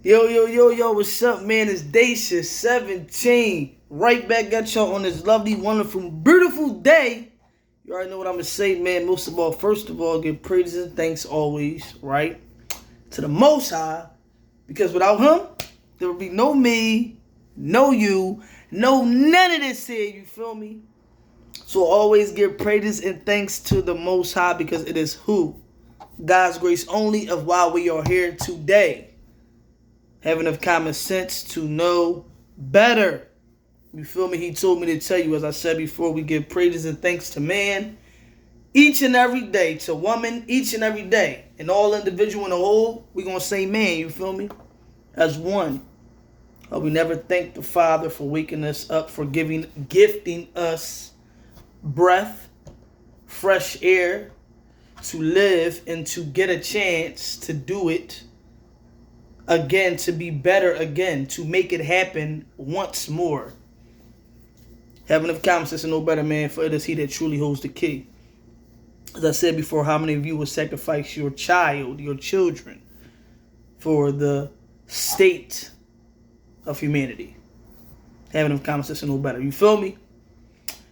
Yo, what's up, man? It's Dacia 17. Right back at y'all on this lovely, wonderful, beautiful day. You already know what I'm going to say, man. Most of all, first of all, give praises and thanks always, right? To the Most High. Because without Him, there would be no me, no you, no none of this here, you feel me? So always give praises and thanks to the Most High because it is who? God's grace only of why we are here today. Having enough common sense to know better. You feel me? He told me to tell you, as I said before, we give praises and thanks to man each and every day, to woman each and every day. And all individual in the whole, we going to say man, you feel me? As one. We never thank the Father for waking us up, for gifting us breath, fresh air, to live and to get a chance to do it again, to be better again, to make it happen once more. Having enough common sense and no better, man, for it is He that truly holds the key. As I said before, how many of you would sacrifice your child, your children, for the state of humanity? Having enough common sense and no better. You feel me?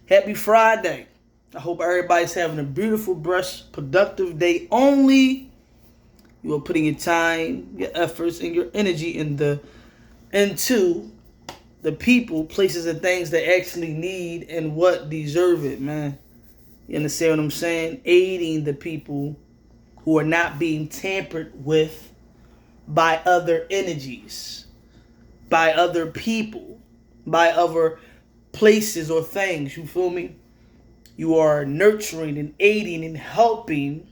Happy Friday. I hope everybody's having a beautiful, blessed, productive day only. You are putting your time, your efforts, and your energy into the people, places, and things that actually need and what deserve it, man. You understand what I'm saying? Aiding the people who are not being tampered with by other energies, by other people, by other places or things. You feel me? You are nurturing and aiding and helping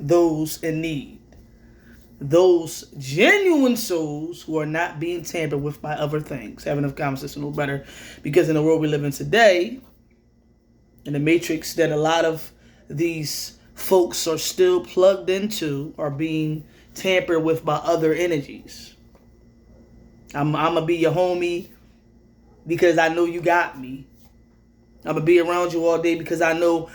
those in need. Those genuine souls who are not being tampered with by other things. Having enough common sense to know better. Because in the world we live in today, in the matrix that a lot of these folks are still plugged into, are being tampered with by other energies. I'm going to be your homie because I know you got me. I'm going to be around you all day because I know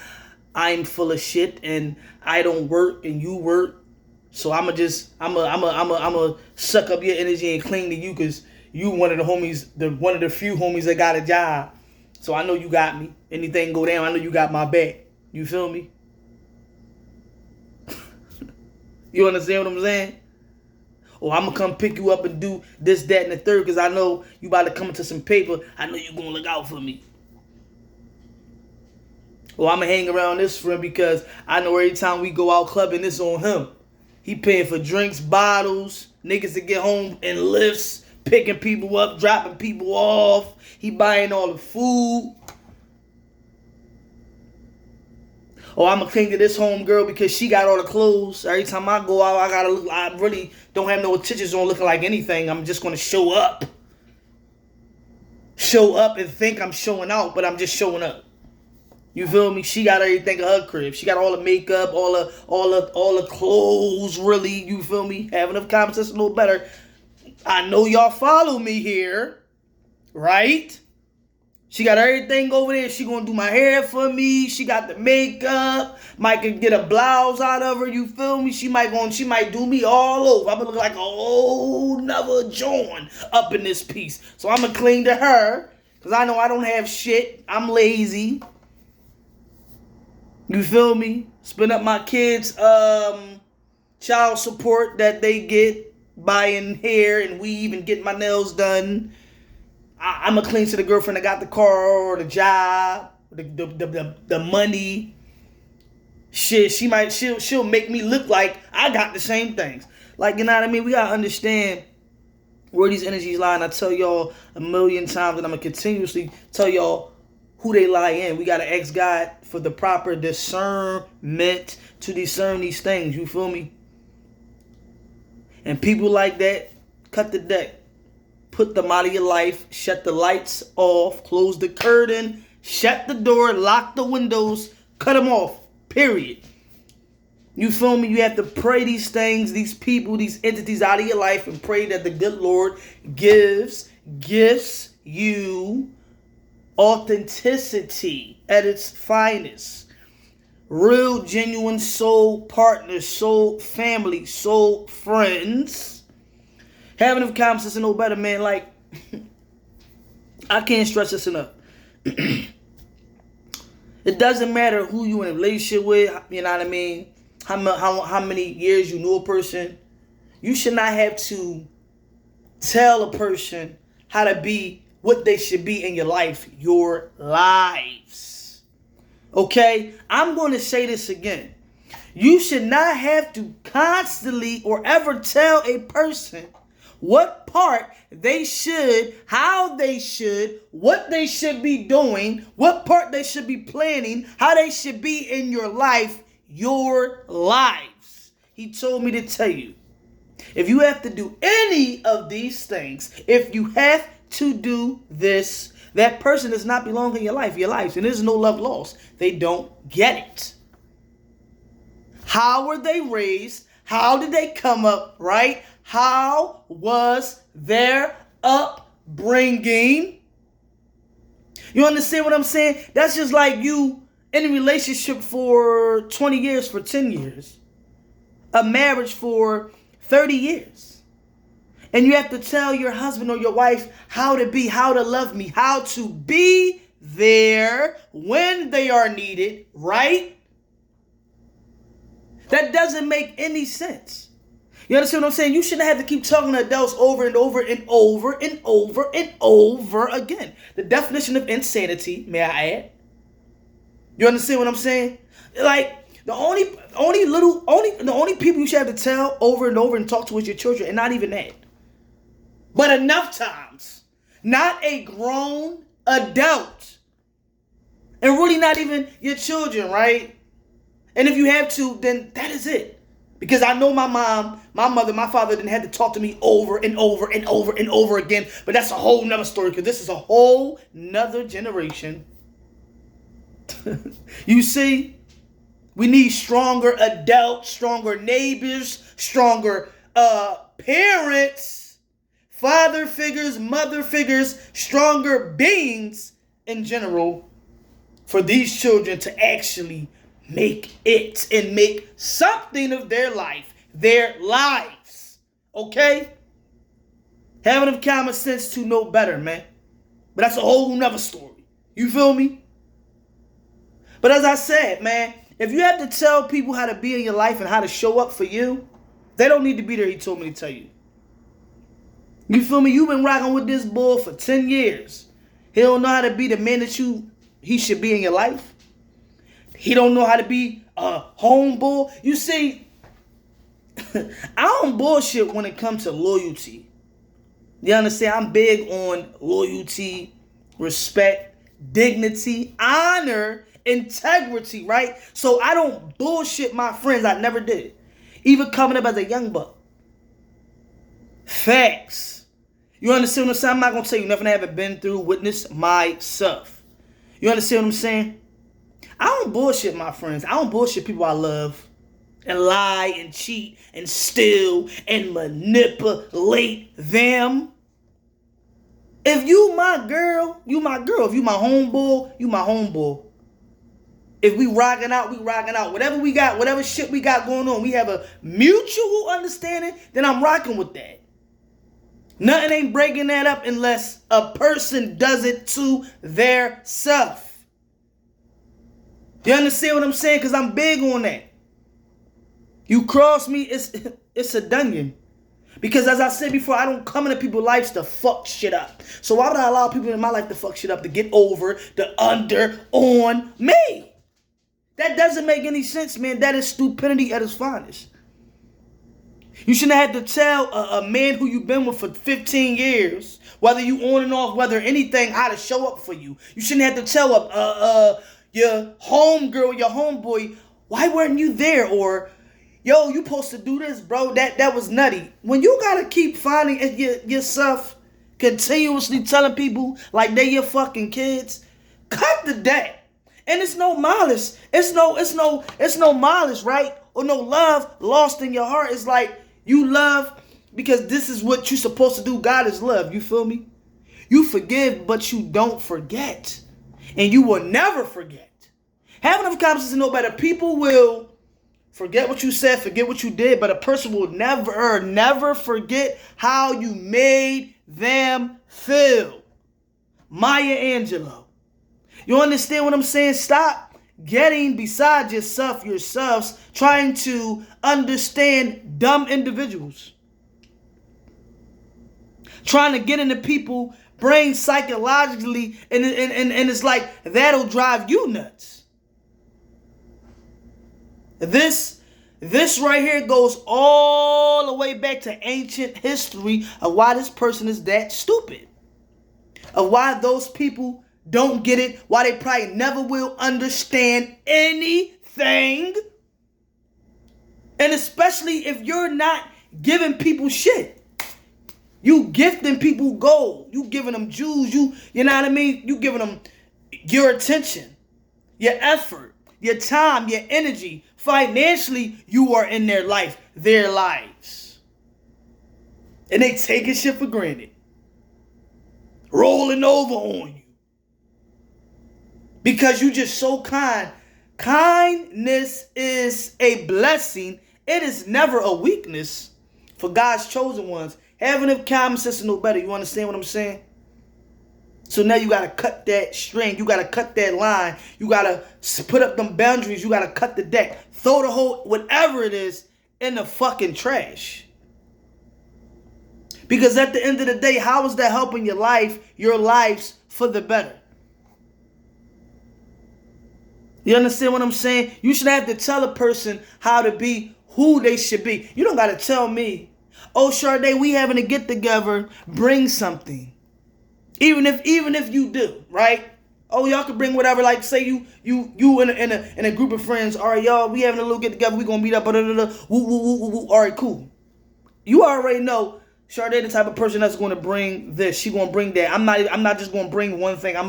I'm full of shit and I don't work and you work. So I'm gonna suck up your energy and cling to you because you one of the homies, one of the few homies that got a job. So I know you got me. Anything go down, I know you got my back. You feel me? You understand what I'm saying? Or I'm gonna come pick you up and do this, that, and the third because I know you about to come into some paper. I know you gonna look out for me. Or I'm going to hang around this friend because I know every time we go out clubbing, it's on him. He paying for drinks, bottles, niggas to get home in lifts, picking people up, dropping people off. He buying all the food. Or I'm going to cling to this home girl because she got all the clothes. Every time I go out, I really don't have no attention on looking like anything. I'm just going to show up. Show up and think I'm showing out, but I'm just showing up. You feel me? She got everything in her crib. She got all the makeup, all the clothes, really. You feel me? Having enough common sense to know better. I know y'all follow me here, right? She got everything over there. She gonna do my hair for me. She got the makeup. Might could get a blouse out of her. You feel me? She might do me all over. I'm gonna look like a whole nother John up in this piece. So I'm gonna cling to her because I know I don't have shit. I'm lazy. You feel me? Spend up my kids' child support that they get buying hair and weave and getting my nails done. I'm going to cling to the girlfriend that got the car or the job, the money. Shit, she'll make me look like I got the same things. Like, you know what I mean? We got to understand where these energies lie. And I tell y'all a million times, and I'm going to continuously tell y'all who they lie in. We got to ask God for the proper discernment to discern these things. You feel me? And people like that, cut the deck. Put them out of your life. Shut the lights off. Close the curtain. Shut the door. Lock the windows. Cut them off. Period. You feel me? You have to pray these things, these people, these entities out of your life and pray that the good Lord gifts you authenticity at its finest. Real, genuine soul partners, soul family, soul friends Having enough common sense to know better, man. Like, I can't stress this enough. It doesn't matter who you in a relationship with, you know what I mean? How many years you know a person. You should not have to tell a person how to be what they should be in your life, your lives. Okay? I'm going to say this again. You should not have to constantly or ever tell a person what part they should, how they should, what they should be doing, what part they should be planning, how they should be in your life, your lives. He told me to tell you, if you have to do any of these things, if you have to do this, that person does not belong in your life, and there's no love lost. They don't get it. How were they raised? How did they come up, right? How was their upbringing? You understand what I'm saying? That's just like you in a relationship for 20 years, for 10 years. A marriage for 30 years. And you have to tell your husband or your wife how to be, how to love me, how to be there when they are needed, right? That doesn't make any sense. You understand what I'm saying? You shouldn't have to keep talking to adults over and over and over and over and over again. The definition of insanity, may I add? You understand what I'm saying? Like, the only people you should have to tell over and over and talk to is your children, and not even that. But enough times, not a grown adult, and really not even your children, right? And if you have to, then that is it. Because I know my mom, my mother, my father didn't have to talk to me over and over and over and over again. But that's a whole nother story, because this is a whole nother generation. You see, we need stronger adults, stronger neighbors, stronger parents, father figures, mother figures, stronger beings in general for these children to actually make it and make something of their life, their lives. Okay? Having enough common sense to know better, man. But that's a whole nother story. You feel me? But as I said, man, if you have to tell people how to be in your life and how to show up for you, they don't need to be there. He told me to tell you. You feel me? You've been rocking with this boy for 10 years. He don't know how to be the man that he should be in your life. He don't know how to be a homeboy. You see, I don't bullshit when it comes to loyalty. You understand? I'm big on loyalty, respect, dignity, honor, integrity, right? So I don't bullshit my friends. I never did. Even coming up as a young buck. Facts. You understand what I'm saying? I'm not going to tell you nothing I haven't been through, witnessed myself. You understand what I'm saying? I don't bullshit my friends. I don't bullshit people I love and lie and cheat and steal and manipulate them. If you my girl, you my girl. If you my homeboy, you my homeboy. If we rocking out, we rocking out. Whatever we got, whatever shit we got going on, we have a mutual understanding, then I'm rocking with that. Nothing ain't breaking that up unless a person does it to their self. You understand what I'm saying? Because I'm big on that. You cross me, it's a dungeon. Because as I said before, I don't come into people's lives to fuck shit up. So why would I allow people in my life to fuck shit up, to get over, the under on me? That doesn't make any sense, man. That is stupidity at its finest. You shouldn't have had to tell a man who you've been with for 15 years, whether you on and off, whether anything, how to show up for you. You shouldn't have to tell your homegirl, your homeboy, why weren't you there? Or, yo, you supposed to do this, bro. That was nutty. When you gotta keep finding yourself continuously telling people like they your fucking kids, cut the debt. And it's no malice. It's no malice, right? Or no love lost in your heart. It's like you love because this is what you're supposed to do. God is love. You feel me? You forgive, but you don't forget. And you will never forget. Have enough confidence to know better. People will Forget what you said, forget what you did, but a person will never forget how you made them feel. Maya Angelou. You understand what I'm saying? Stop getting beside yourselves, trying to understand dumb individuals. Trying to get into people's brain psychologically, and it's like that'll drive you nuts. This right here goes all the way back to ancient history of why this person is that stupid. Of why those people don't get it, why they probably never will understand anything. And especially if you're not giving people shit. You gifting people gold. You giving them jewels. You know what I mean? You giving them your attention, your effort, your time, your energy. Financially, you are in their life, their lives. And they taking shit for granted. Rolling over on you. Because you just so kind. Kindness is a blessing. It is never a weakness for God's chosen ones. Having a common sense is no better. You understand what I'm saying? So now you got to cut that string. You got to cut that line. You got to put up them boundaries. You got to cut the deck. Throw the whole, whatever it is, in the fucking trash. Because at the end of the day, how is that helping your lives for the better? You understand what I'm saying? You should have to tell a person how to be who they should be. You don't got to tell me, oh, Sade, we having a get together, bring something. Even if you do, right? Oh, y'all can bring whatever. Like, say you in a group of friends. All right, y'all, we having a little get together. We gonna meet up. Woo, woo, woo, woo, woo. All right, cool. You already know Sade the type of person that's going to bring this. She gonna bring that. I'm not just gonna bring one thing. I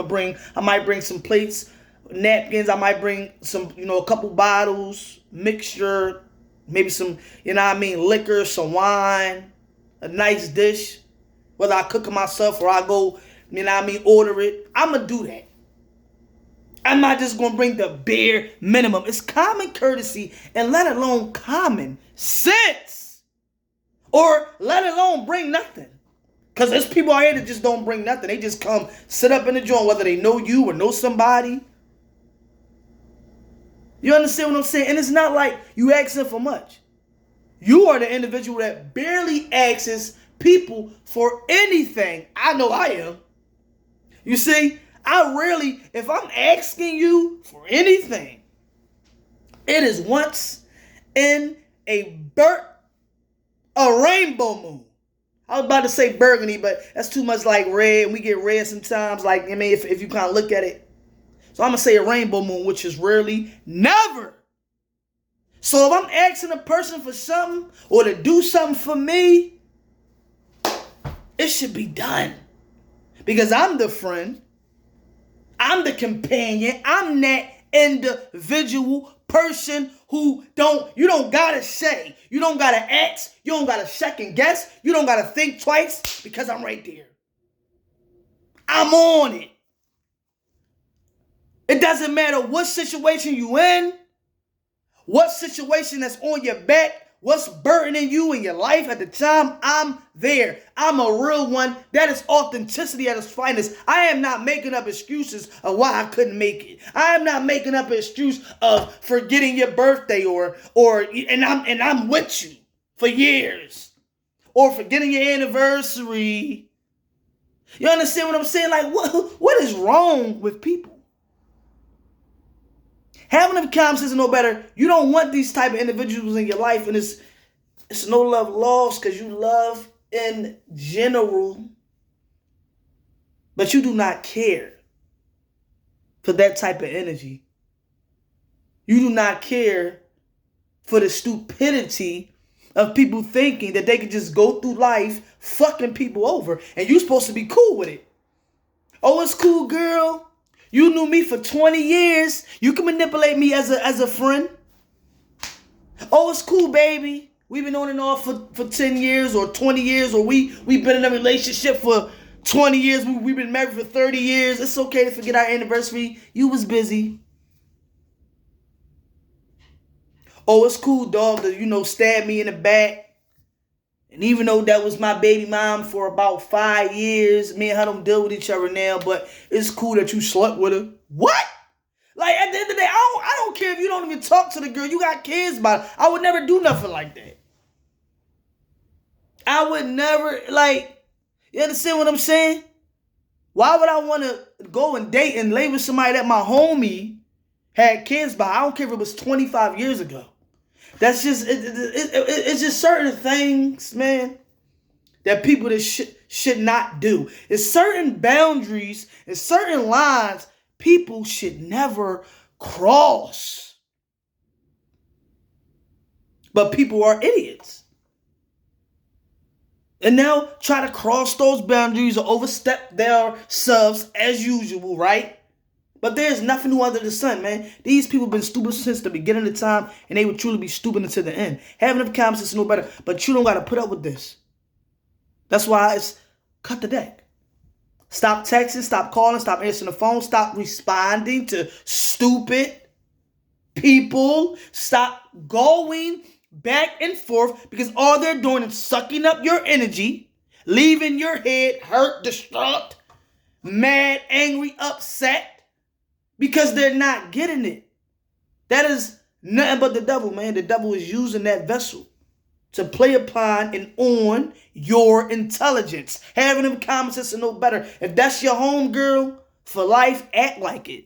might bring some plates, napkins. I might bring some, a couple bottles, mixture, maybe some, liquor, some wine, a nice dish. Whether I cook it myself or I go, order it. I'm going to do that. I'm not just going to bring the bare minimum. It's common courtesy and let alone common sense. Or let alone bring nothing. Because there's people out here that just don't bring nothing. They just come sit up in the joint, whether they know you or know somebody. You understand what I'm saying? And it's not like you asking for much. You are the individual that barely asks people for anything. I know I am. You see, if I'm asking you for anything, it is once in a rainbow moon. I was about to say burgundy, but that's too much like red. We get red sometimes, if you kind of look at it. So I'm going to say a rainbow moon, which is rarely never. So if I'm asking a person for something or to do something for me, it should be done. Because I'm the friend. I'm the companion. I'm that individual person who you don't gotta say. You don't gotta ask. You don't gotta second guess. You don't gotta think twice because I'm right there. I'm on it. It doesn't matter what situation you in, what situation that's on your back, what's burdening you in your life at the time, I'm there. I'm a real one. That is authenticity at its finest. I am not making up excuses of why I couldn't make it. I am not making up an excuse of forgetting your birthday and I'm with you for years. Or forgetting your anniversary. You understand what I'm saying? Like, what is wrong with people? Having a conversation is no better. You don't want these type of individuals in your life, and it's no love lost because you love in general, but you do not care for that type of energy. You do not care for the stupidity of people thinking that they can just go through life fucking people over, and you're supposed to be cool with it. Oh, it's cool, girl. You knew me for 20 years. You can manipulate me as a friend. Oh, it's cool, baby. We've been on and off for 10 years or 20 years, or we've been in a relationship for 20 years. We've been married for 30 years. It's okay to forget our anniversary. You was busy. Oh, it's cool, dog, to, stab me in the back. And even though that was my baby mom for about 5 years, me and her don't deal with each other now, but it's cool that you slept with her. What? Like, at the end of the day, I don't care if you don't even talk to the girl. You got kids by her. I would never do nothing like that. I would never, you understand what I'm saying? Why would I want to go and date and lay with somebody that my homie had kids by? I don't care if it was 25 years ago. That's just, it's just certain things, man, that people that should not do. It's certain boundaries and certain lines people should never cross. But people are idiots. And now try to cross those boundaries or overstep themselves as usual, right? But there's nothing new under the sun, man. These people have been stupid since the beginning of time, and they will truly be stupid until the end. Having enough common sense is no better, but you don't got to put up with this. That's why it's cut the deck. Stop texting, stop calling, stop answering the phone, stop responding to stupid people. Stop going back and forth because all they're doing is sucking up your energy, leaving your head hurt, distraught, mad, angry, upset because they're not getting it. That is nothing but the devil, man. The devil is using that vessel to play upon and on your intelligence. Having them common sense and no better. If that's your home girl for life, act like it.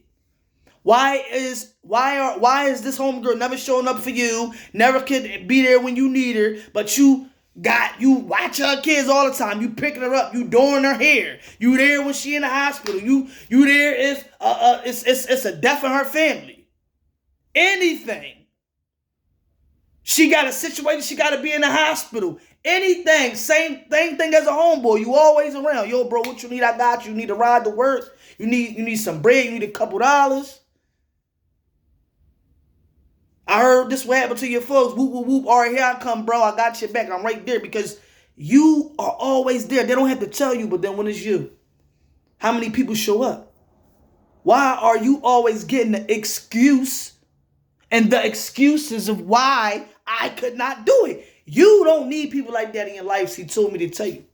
Why is this homegirl never showing up for you? Never could be there when you need her, but you watch her kids all the time. You picking her up, you doing her hair. You there when she in the hospital. You there if it's a death in her family. Anything. She got a situation, she got to be in the hospital. Anything, same thing as a homeboy. You always around. Yo, bro, what you need? I got you. You need a ride to work. You need some bread. You need a couple dollars. I heard this what happened to your folks. Whoop, whoop, whoop. All right, here I come, bro. I got your back. I'm right there because you are always there. They don't have to tell you, but then when it's you, how many people show up? Why are you always getting the excuse and the excuses of why I could not do it? You don't need people like that in your life. He told me to tell you.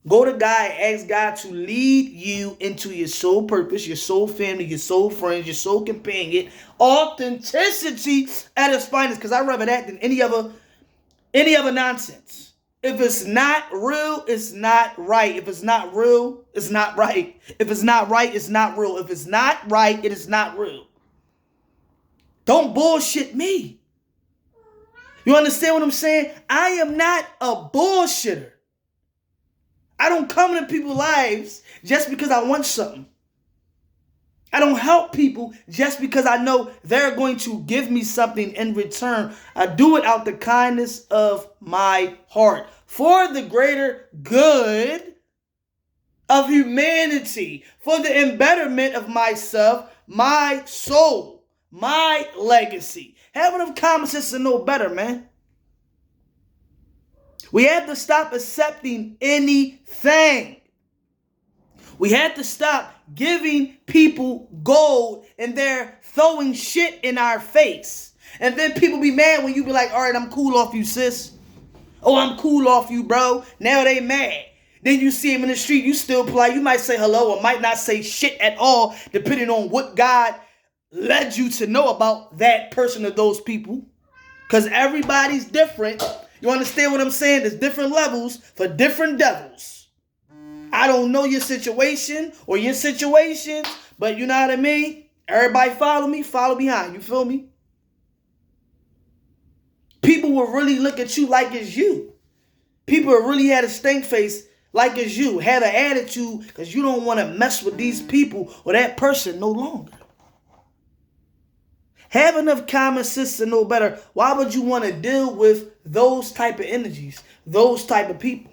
Go to God and ask God to lead you into your soul purpose, your soul family, your soul friends, your soul companion. Authenticity at its finest, because I'd rather that than any other nonsense. If it's not real, it's not right. If it's not real, it's not right. If it's not right, it's not real. If it's not right, it is not real. Don't bullshit me. You understand what I'm saying? I am not a bullshitter. I don't come into people's lives just because I want something. I don't help people just because I know they're going to give me something in return. I do it out the kindness of my heart for the greater good of humanity, for the embetterment of myself, my soul, my legacy. Having them common sense to know better, man. We have to stop accepting anything. We have to stop giving people gold and they're throwing shit in our face. And then people be mad when you be like, all right, I'm cool off you, sis. Oh, I'm cool off you, bro. Now they mad. Then you see them in the street, you still polite. You might say hello or might not say shit at all, depending on what God led you to know about that person or those people. Because everybody's different. You understand what I'm saying? There's different levels for different devils. I don't know your situation or your situations, but you know what I mean? Everybody follow me, follow behind. You feel me? People will really look at you like it's you. People will really have a stink face like it's you. Have an attitude because you don't want to mess with these people or that person no longer. Have enough common sense to know better. Why would you want to deal with those type of energies, those type of people?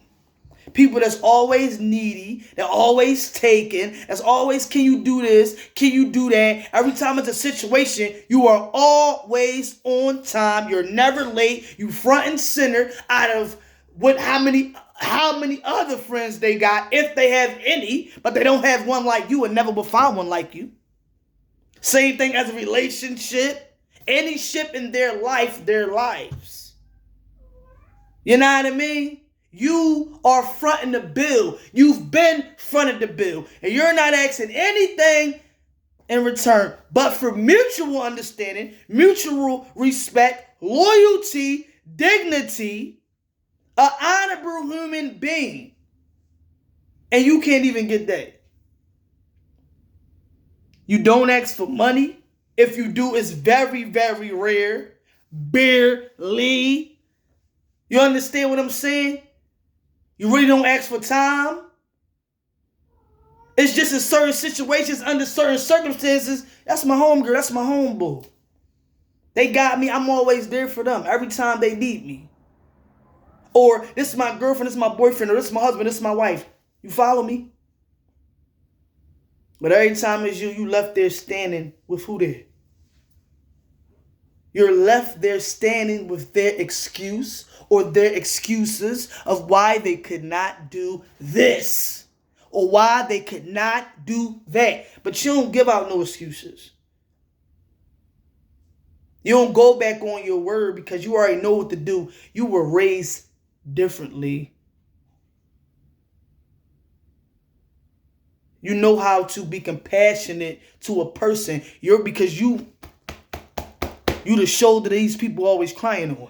People that's always needy, they're always taking, that's always, can you do this? Can you do that? Every time it's a situation, you are always on time. You're never late. You front and center out of how many other friends they got, if they have any, but they don't have one like you and never will find one like you. Same thing as a relationship, any ship in their life, their lives. You know what I mean? You are fronting the bill. You've been fronted the bill. And you're not asking anything in return but for mutual understanding, mutual respect, loyalty, dignity, an honorable human being. And you can't even get that. You don't ask for money. If you do, it's very, very rare. Barely. You understand what I'm saying? You really don't ask for time. It's just in certain situations, under certain circumstances. That's my homegirl. That's my homeboy. They got me. I'm always there for them every time they need me. Or this is my girlfriend, this is my boyfriend, or this is my husband, this is my wife. You follow me? But every time it's you left there standing with who there? You're left there standing with their excuse or their excuses of why they could not do this or why they could not do that. But you don't give out no excuses. You don't go back on your word because you already know what to do. You were raised differently. You know how to be compassionate to a person. Because you the shoulder these people always crying on.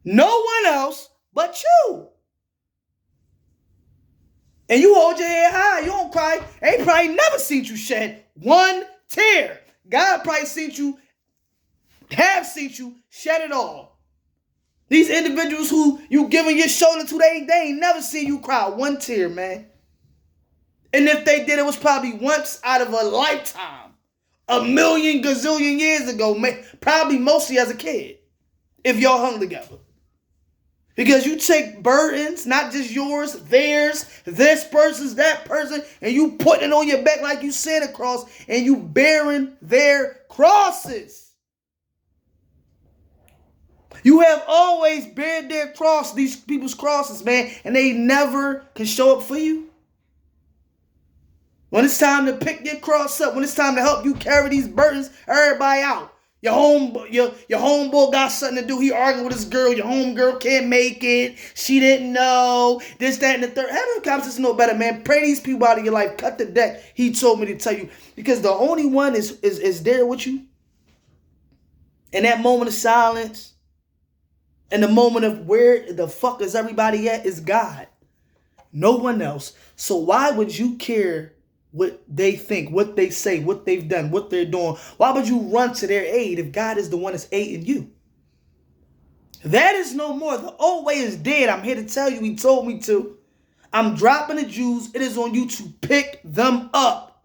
No one else but you. And you hold your head high. You don't cry. They probably never seen you shed one tear. God probably seen you shed it all. These individuals who you giving your shoulder to, they ain't never seen you cry one tear, man. And if they did, it was probably once out of a lifetime. A million gazillion years ago, probably mostly as a kid, if y'all hung together. Because you take burdens, not just yours, theirs, this person's, that person, and you putting it on your back like you Santa Claus, and you bearing their crosses. You have always bared their cross, these people's crosses, man, and they never can show up for you. When it's time to pick your cross up, when it's time to help you carry these burdens, everybody out. Your homeboy got something to do. He arguing with his girl. Your homegirl can't make it. She didn't know. This, that, and the third. Having conversations know better, man. Pray these people out of your life. Cut the deck. He told me to tell you. Because the only one is there with you. In that moment of silence. In the moment of where the fuck is everybody at is God. No one else. So why would you care what they think, what they say, what they've done, what they're doing? Why would you run to their aid if God is the one that's aiding you? That is no more. The old way is dead. I'm here to tell you, he told me to. I'm dropping the Jews. It is on you to pick them up.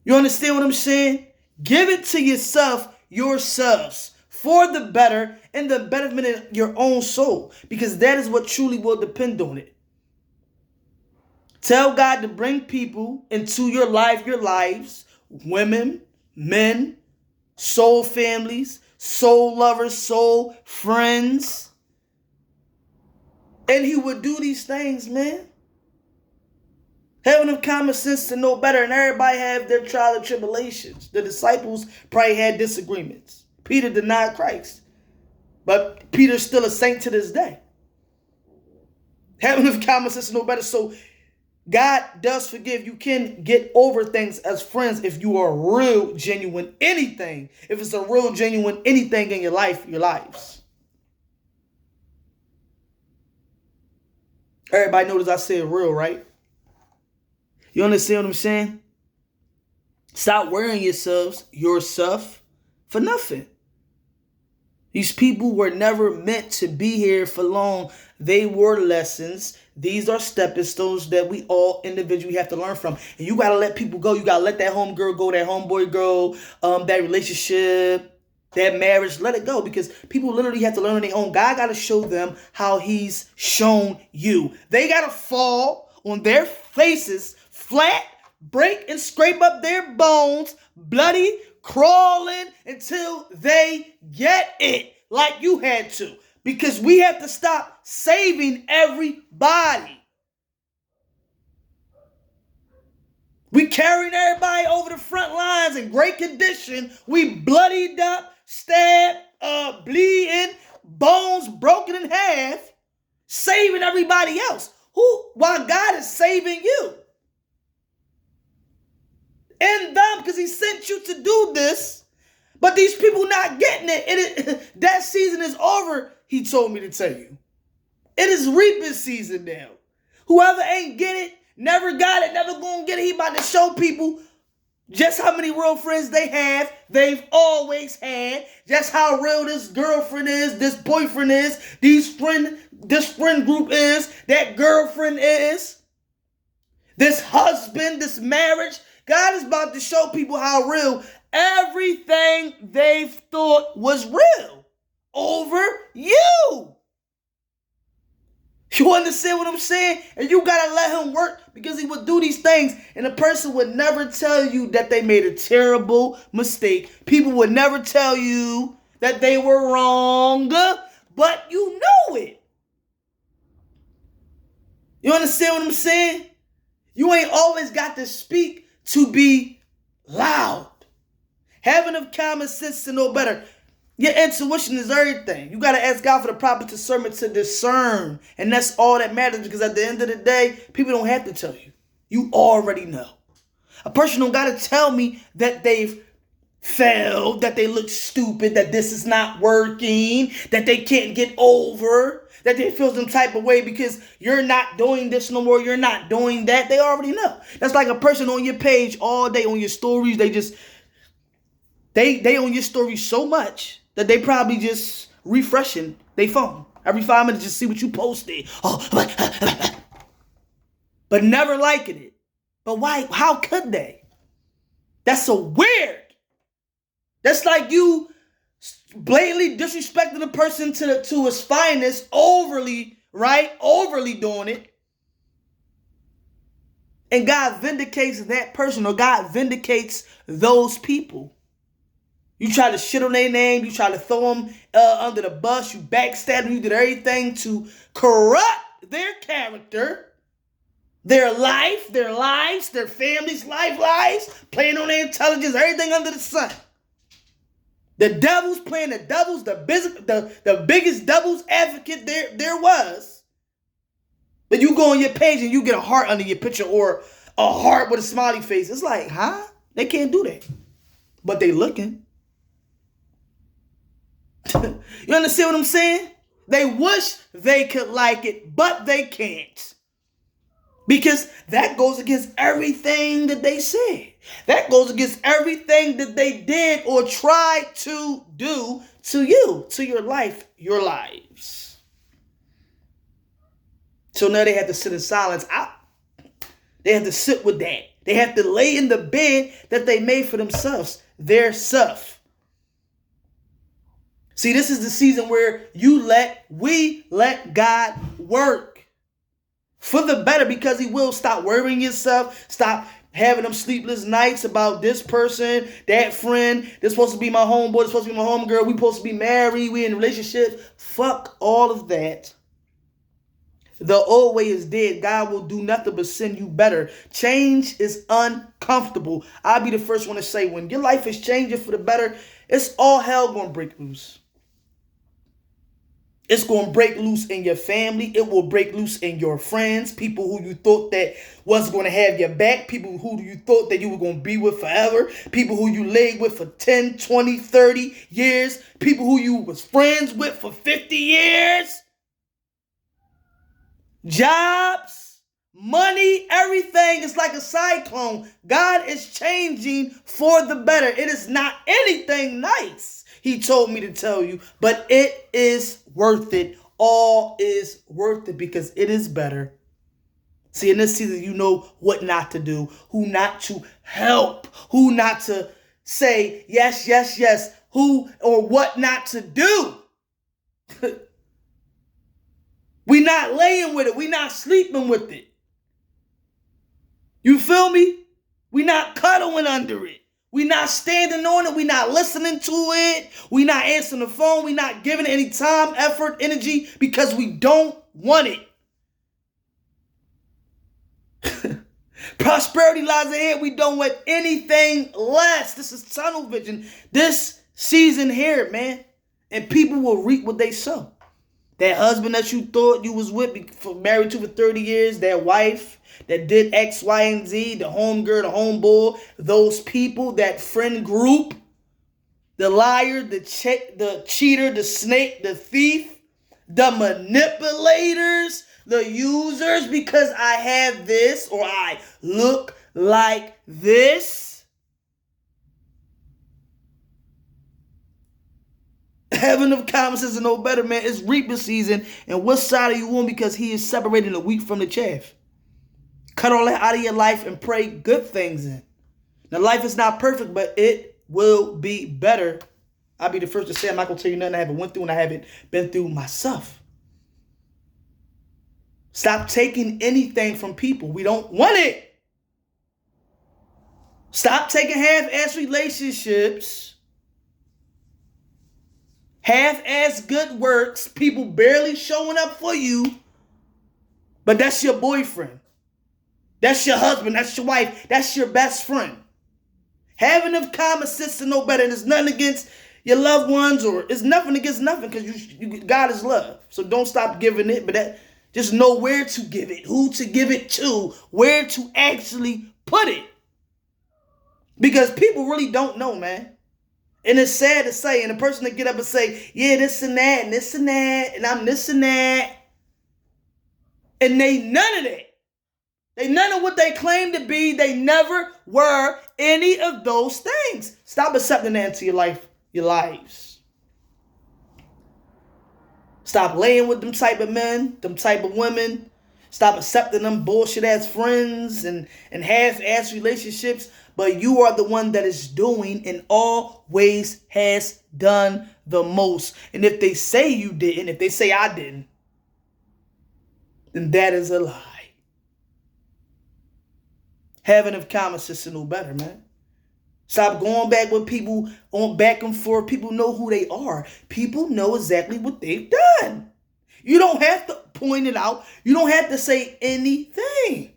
You understand what I'm saying? Give it to yourselves, for the better and the betterment of your own soul, because that is what truly will depend on it. Tell God to bring people into your lives, women, men, soul families, soul lovers, soul friends. And he would do these things, man. Having enough common sense to know better, and everybody have their trial and tribulations. The disciples probably had disagreements. Peter denied Christ, but Peter's still a saint to this day. Having enough common sense to know better, so God does forgive. You can get over things as friends if you are real, genuine anything. If it's a real, genuine anything in your life, your lives. Everybody notice I said real, right? You understand what I'm saying? Stop worrying yourself for nothing. These people were never meant to be here for long. They were lessons. These are stepping stones that we all individually have to learn from. And you got to let people go. You got to let that homegirl go, that homeboy go, that relationship, that marriage. Let it go, because people literally have to learn on their own. God got to show them how he's shown you. They got to fall on their faces flat, break and scrape up their bones, bloody, crawling until they get it like you had to. Because we have to stop saving everybody. We carrying everybody over the front lines in great condition. We bloodied up, stabbed, bleeding, bones broken in half, saving everybody else. While God is saving you. And them, because he sent you to do this, but these people not getting it. That season is over, he told me to tell you. It is reaping season now. Whoever ain't get it, never got it, never gonna get it, he about to show people just how many real friends they've always had, just how real this girlfriend is, this boyfriend is, this friend group is, that girlfriend is, this husband, this marriage. God is about to show people how real everything they've thought was real over you. You understand what I'm saying? And you got to let him work, because he would do these things and a person would never tell you that they made a terrible mistake. People would never tell you that they were wrong, but you know it. You understand what I'm saying? You ain't always got to speak to be loud. Having enough common sense to know better. Your intuition is everything. You got to ask God for the proper discernment to discern. And that's all that matters, because at the end of the day, people don't have to tell you. You already know. A person don't got to tell me that they've failed, that they look stupid, that this is not working, that they can't get over, that they feel some type of way because you're not doing this no more, you're not doing that. They already know. That's like a person on your page all day on your stories. They on your stories so much that they probably just refreshing their phone every 5 minutes, just see what you posted. But never liking it. But why? How could they? That's so weird. That's like you blatantly disrespecting a person to his finest, overly, right? Overly doing it. And God vindicates that person, or God vindicates those people. You try to shit on their name. You try to throw them under the bus. You backstab them. You did everything to corrupt their character, their life, their lives, their family's lives, playing on their intelligence, everything under the sun. The devil's playing the devil's, the biggest devil's advocate there was. But you go on your page and you get a heart under your picture, or a heart with a smiley face. It's like, huh? They can't do that. But they looking. You understand what I'm saying? They wish they could like it, but they can't. Because that goes against everything that they said. That goes against everything that they did or tried to do to you, to your life, your lives. So now they have to sit in silence. They have to sit with that. They have to lay in the bed that they made for themselves, their stuff. See, this is the season where we let God work for the better, because he will. Stop worrying yourself. Stop having them sleepless nights about this person, that friend. This supposed to be my homeboy. This supposed to be my homegirl. We supposed to be married. We in a relationship. Fuck all of that. The old way is dead. God will do nothing but send you better. Change is uncomfortable. I'll be the first one to say, when your life is changing for the better, it's all hell going to break loose. It's going to break loose in your family. It will break loose in your friends, people who you thought that was going to have your back, people who you thought that you were going to be with forever, people who you laid with for 10, 20, 30 years, people who you was friends with for 50 years. Jobs, money, everything is like a cyclone. God is changing for the better. It is not anything nice, he told me to tell you, but it is worth it. All is worth it, because it is better. See, in this season, you know what not to do, who not to help, who not to say yes, yes, yes, who or what not to do. We not laying with it. We not sleeping with it. You feel me? We not cuddling under it. We not standing on it. We not listening to it. We not answering the phone. We not giving it any time, effort, energy, because we don't want it. Prosperity lies ahead. We don't want anything less. This is tunnel vision. This season here, man. And people will reap what they sow. That husband that you thought you was with, married to for 30 years, that wife that did X, Y, and Z, the homegirl, the homeboy, those people, that friend group, the liar, the cheater, the snake, the thief, the manipulators, the users, because I have this or I look like this. Heaven of Commerce is no better, man. It's reaping season. And what side are you on? Because he is separating the wheat from the chaff. Cut all that out of your life and pray good things in. Now, life is not perfect, but it will be better. I'll be the first to say I'm not going to tell you nothing I haven't went through and I haven't been through myself. Stop taking anything from people. We don't want it. Stop taking half-ass relationships, half-ass good works, people barely showing up for you, but that's your boyfriend. That's your husband. That's your wife. That's your best friend. Having of common sense to know better. And it's nothing against your loved ones, or it's nothing against nothing, because God is love. So don't stop giving it, but just know where to give it, who to give it to, where to actually put it. Because people really don't know, man. And it's sad to say, and the person that get up and say, yeah, this and that, and this and that, and I'm this and that, and they none of that. They none of what they claim to be. They never were any of those things. Stop accepting that into your lives. Stop laying with them type of men, them type of women. Stop accepting them bullshit ass friends and half-ass relationships. But you are the one that is doing and always has done the most. And if they say you didn't, if they say I didn't, then that is a lie. Having of common sense to know better, man. Stop going back with people on back and forth. People know who they are. People know exactly what they've done. You don't have to point it out. You don't have to say anything.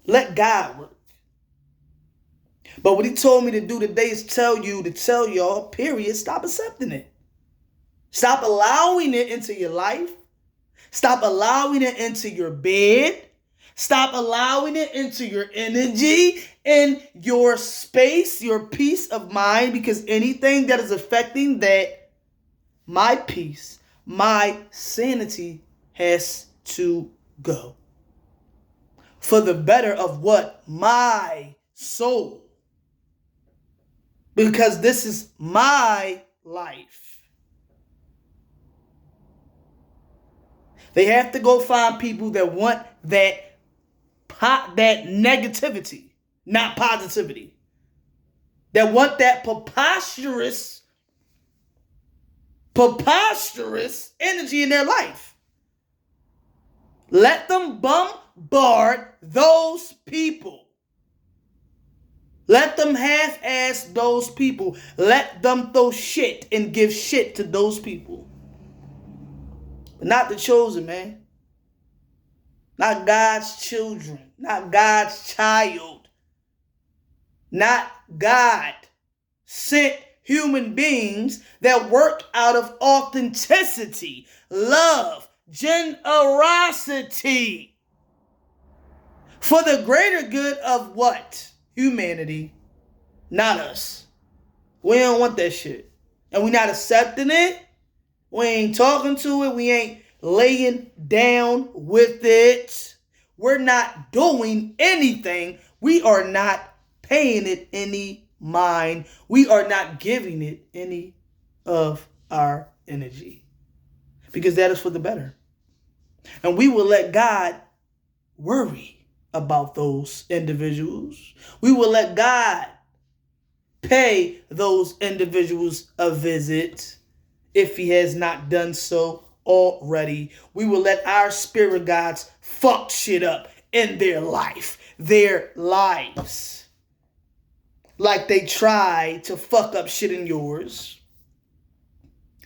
Let God work. But what he told me to do today is tell y'all, period, stop accepting it. Stop allowing it into your life. Stop allowing it into your bed. Stop allowing it into your energy and your space, your peace of mind, because anything that is affecting that, my peace, my sanity has to go. For the better of what? My soul. Because this is my life. They have to go find people that want that negativity, not positivity. That want that preposterous energy in their life. Let them bombard those people. Let them half-ass those people. Let them throw shit and give shit to those people. But not the chosen, man. Not God's children. Not God's child. Not God sent human beings that work out of authenticity, love, generosity. For the greater good of what? Humanity. Not us. We don't want that shit. And we not accepting it. We ain't talking to it. We ain't laying down with it. We're not doing anything. We are not paying it any mind. We are not giving it any of our energy. Because that is for the better. And we will let God worry about those individuals. We will let God pay those individuals a visit if he has not done so already. We will let our spirit guides fuck shit up in their life, their lives, like they tried to fuck up shit in yours,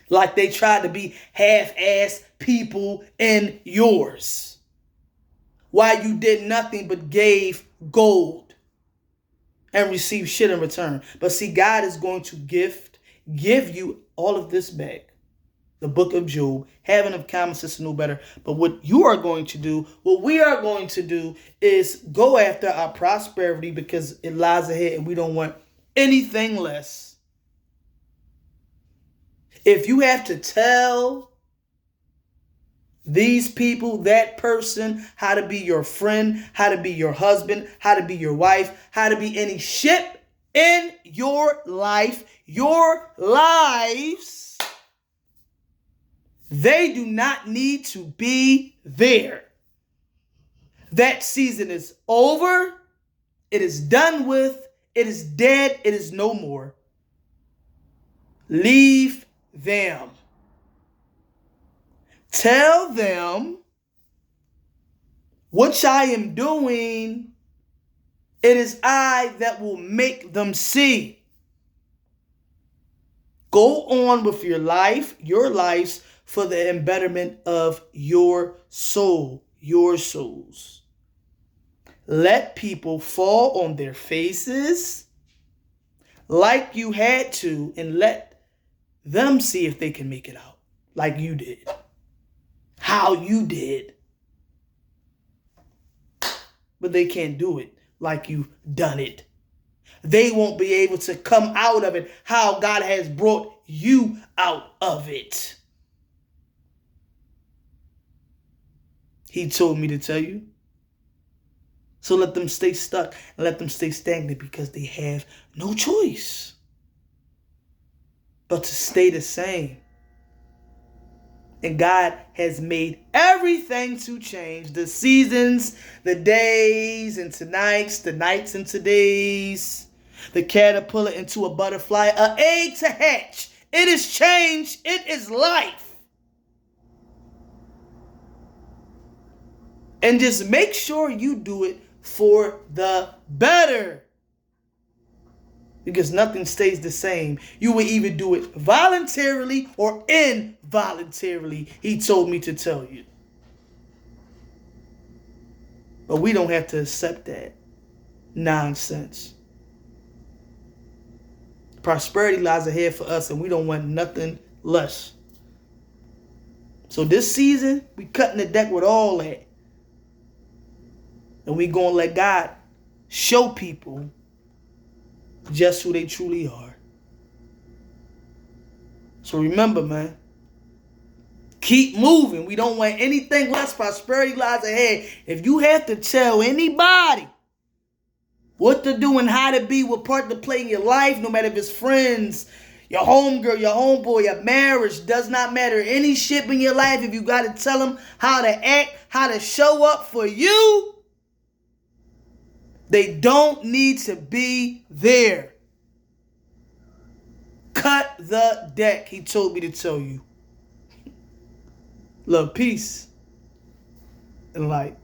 like they tried to be half-ass people in yours. while you did nothing but gave gold and received shit in return. But see, God is going to give you all of this back. The book of Job, having of common sense to know better. But what you are going to do, what we are going to do is go after our prosperity because it lies ahead and we don't want anything less. If you have to tell these people, that person, how to be your friend, how to be your husband, how to be your wife, how to be any shit in your life, your lives, they do not need to be there. That season is over. It is done with. It is dead. It is no more. Leave them. Tell them what I am doing. It is I that will make them see. Go on with your lives for the embetterment of your soul, your souls. Let people fall on their faces like you had to and let them see if they can make it out like you did. How you did. But they can't do it like you've done it. They won't be able to come out of it how God has brought you out of it. He told me to tell you. So let them stay stuck and let them stay stagnant because they have no choice but to stay the same. And God has made everything to change. The seasons, the days into nights, the nights into days, the caterpillar into a butterfly, an egg to hatch. It is change. It is life. And just make sure you do it for the better. Because nothing stays the same. You will either do it voluntarily or involuntarily. He told me to tell you. But we don't have to accept that nonsense. Prosperity lies ahead for us and we don't want nothing less. So this season, we cutting the deck with all that. And we going to let God show people just who they truly are. So remember, man, keep moving. We don't want anything less. Prosperity lies ahead. If you have to tell anybody what to do and how to be, what part to play in your life, no matter if it's friends, your homegirl, your homeboy, your marriage, does not matter. Any shit in your life, if you got to tell them how to act, how to show up for you, they don't need to be there. Cut the deck. He told me to tell you. Love, peace, and light.